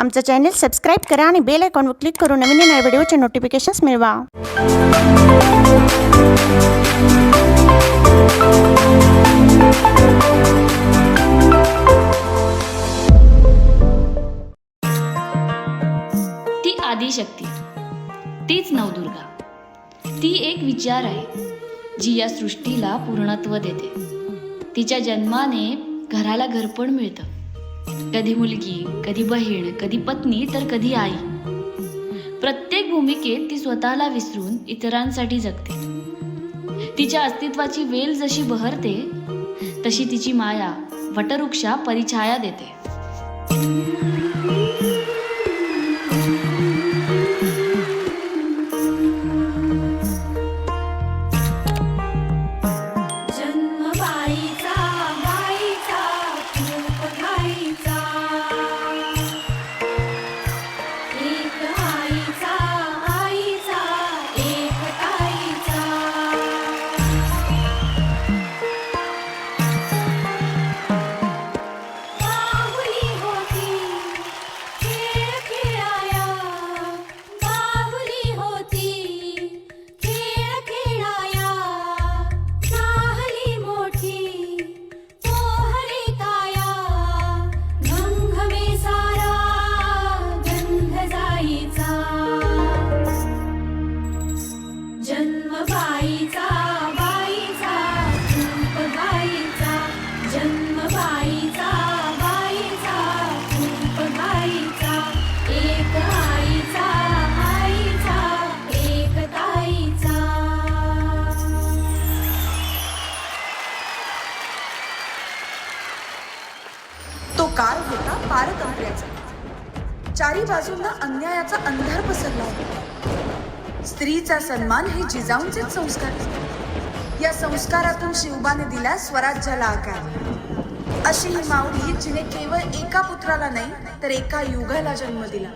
आमचं channel subscribe करा आणि बेल आयकॉनवर क्लिक करून नवीन येणाऱ्या व्हिडिओचे नोटिफिकेशन्स मिळवा. ती आदिशक्ती, तीच नवदुर्गा. ती एक विचार आहे जी या सृष्टीला पूर्णत्व देते. तिच्या जन्माने घराला घरपण मिळतं. कधी मुलगी, कधी बहीण, कधी पत्नी, तर कधी आई. प्रत्येक भूमिकेत ती स्वतःला विसरून इतरांसाठी जगते. तिच्या अस्तित्वाची वेल जशी बहरते तशी तिची माया वटवृक्षा परिछाया देते. तो काळ होता पारतंत्र्याचा. चारी बाजूंना अन्यायाचा अंधार पसरला होता. स्त्रीचा सन्मान हे जिजाऊंचेच संस्कार. या संस्कारातून शिवबाने दिला स्वराज्याला आकार. अशी ही माऊली जिने केवळ एका पुत्राला नाही तर एका युगाला जन्म दिला.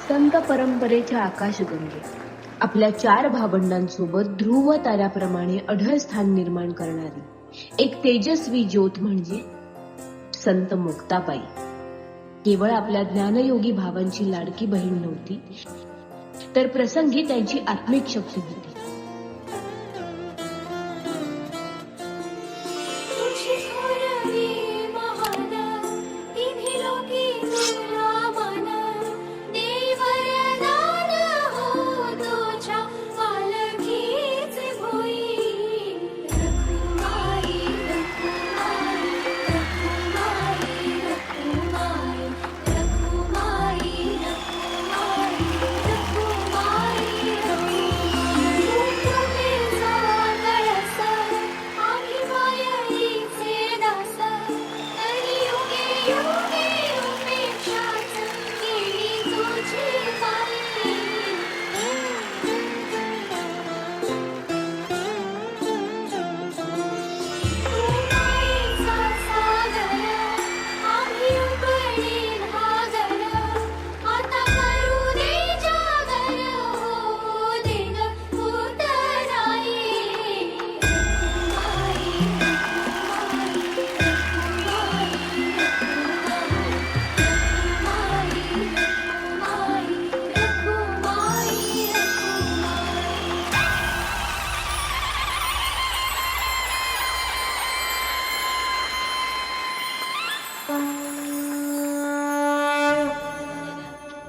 संत परंपरेच्या आकाशगंगे आपल्या 4 भावंडांसोबत ध्रुव ताऱ्याप्रमाणे अढळ स्थान निर्माण करणारी एक तेजस्वी ज्योत म्हणजे संत मुक्ताबाई. केवळ आपल्या ज्ञानयोगी भावांची लाडकी बहीण नव्हती, तर प्रसंगी त्यांची आत्मिक शक्ती होती.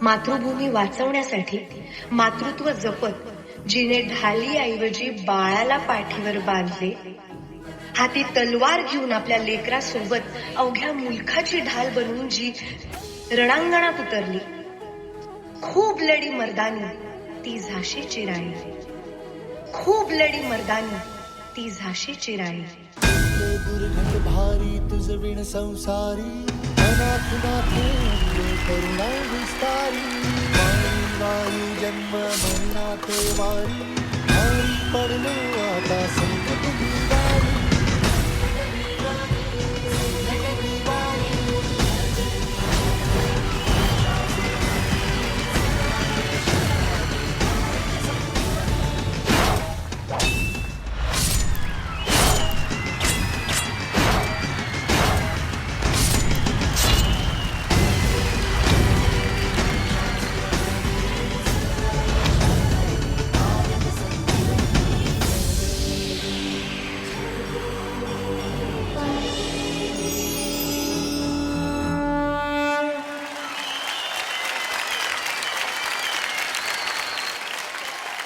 मातृभूमी वाचवण्यासाठी मातृत्व जपत जिने ढाली ऐवजी बाळाला पाठीवर बांधले हाती तलवार घेऊन आपल्या लेकरासोबत अवघ्या मुलखाची ढाल बनवून जी रणांगणात उतरली, खूप लढी मर्दानी ती झाशीची राणी, खूप लढी मर्दानी ती झाशीची राणी. दुर्घट भारी तुझ विण संसारी, अनाथनाथे करुणा विस्तारी. वायू जन्म मरणात वारी, भारी पडलो आता संकट दिवारी.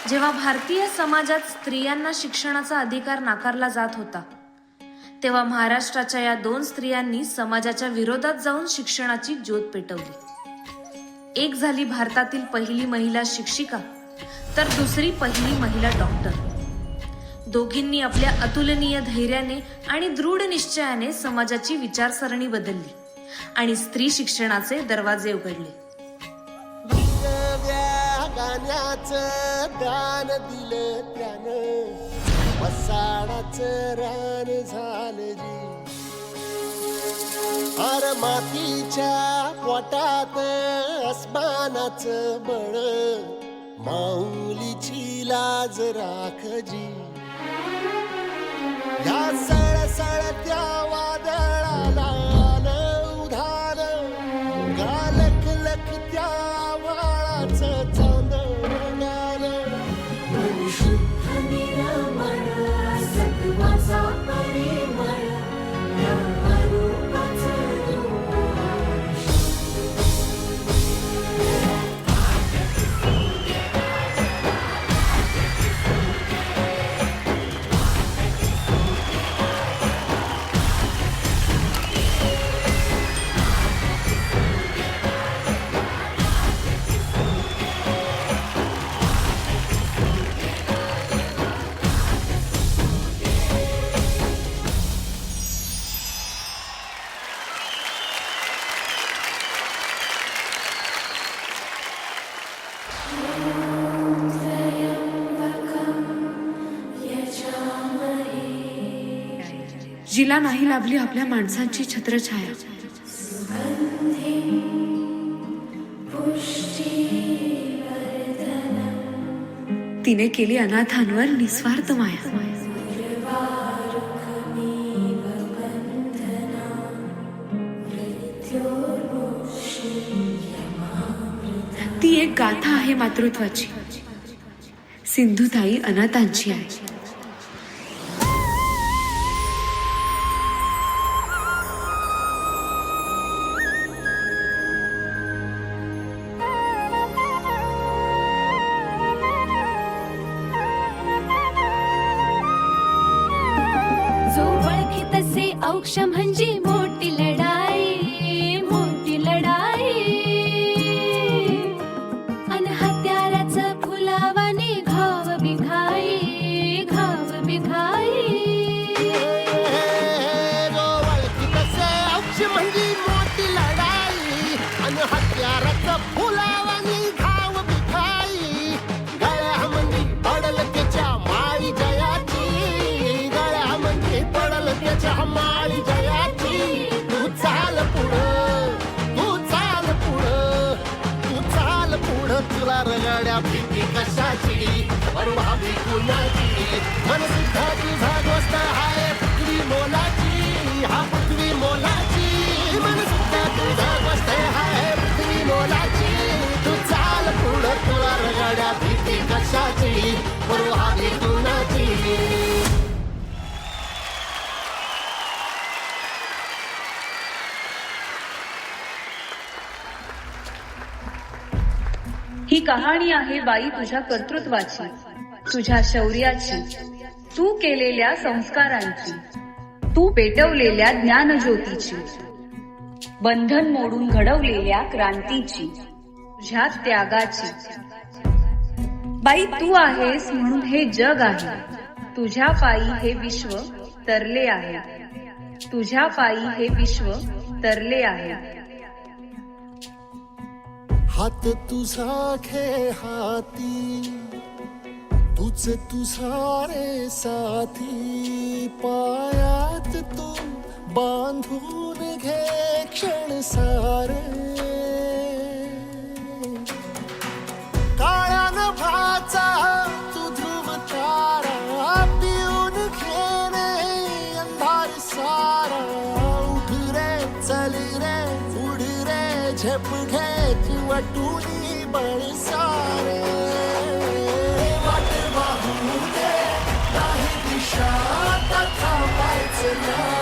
जेव्हा भारतीय समाजात स्त्रियांना शिक्षणाचा अधिकार नाकारला जात होता, तेव्हा महाराष्ट्राच्या या 2 स्त्रियांनी समाजाच्या विरोधात जाऊन शिक्षणाची ज्योत पेटवली. एक झाली भारतातील पहिली महिला शिक्षिका, तर दुसरी पहिली महिला डॉक्टर. दोघींनी आपल्या अतुलनीय धैर्याने आणि दृढ निश्चयाने समाजाची विचारसरणी बदलली आणि स्त्री शिक्षणाचे दरवाजे उघडले. गाण्याचं दान दिलं त्यानं, वसाडाचं रान झालं जी. अर मातीच्या पोटात अस्मानाचं बळ, माऊलीची लाज राखजी. या सळसळत्या वादळाला उधार, गालख लख त्या वाळाचं चांदण. जिला नाही लाभली आपल्या माणसांची छत्रछाया, तिने केली अनाथांवर निस्वार्थ माया. ती एक गाथा आहे मातृत्वाची, सिंधुताई अनाथांची आहे. औक्ष म्हणजे मोठी लढाई, मोठी लढाई. अन हत्याराचं फुलावाने घाव बिघाई, घाव बिघाई. औक्ष म्हणजे मोठी लढाई, अन हत्याराचं फुलावाने घाव बिघाई. गळ्यामध्ये पडल त्याच्या माळी जयाची, गळ्यामध्ये पडल त्याच्या माळी जयाची. तू चाल पुढं, तू चाल पुढं, तू चाल पुढं. तुला रगड्या भीती कशाची, परवावी कुणाची. मन सुद्धा तुझा गोष्ट हाय पृथ्वी मोलाची, हा पृथ्वी मोलाची. मन सुद्धा तुझा गोष्ट हाय पृथ्वी मोलाची. तू चाल पुढं, तुला रगड्या भीती कशाची, परवावी कुणाची. ही कहाणी आहे बाई तुझ्या कर्तृत्वाची, तुझ्या शौर्याची, तू केलेल्या संस्कारांची. तू पेटवलेल्या ज्ञानज्योतीची, बंधन मोडून घडवलेल्या क्रांतीची, तुझ्या त्यागाची. बाई तू आहेस म्हणून हे जग आहे, तुझ्या पायी हे विश्व तरले आहे, तुझ्या पायी हे विश्व तरले आहे. हात तुझा खे हाती, तुझ तुझा रे साथी, पायात तू बांधून घे क्षण सारे. काळ्या नभाचा तू ध्रुव तारा, पिऊन घेणे अंधार सारा. उठ रे चल रे उड रे, झेप घे वटुनी बळ सारे. वाट वाहू दे नाही दिशा, आता थांबायचं नाही.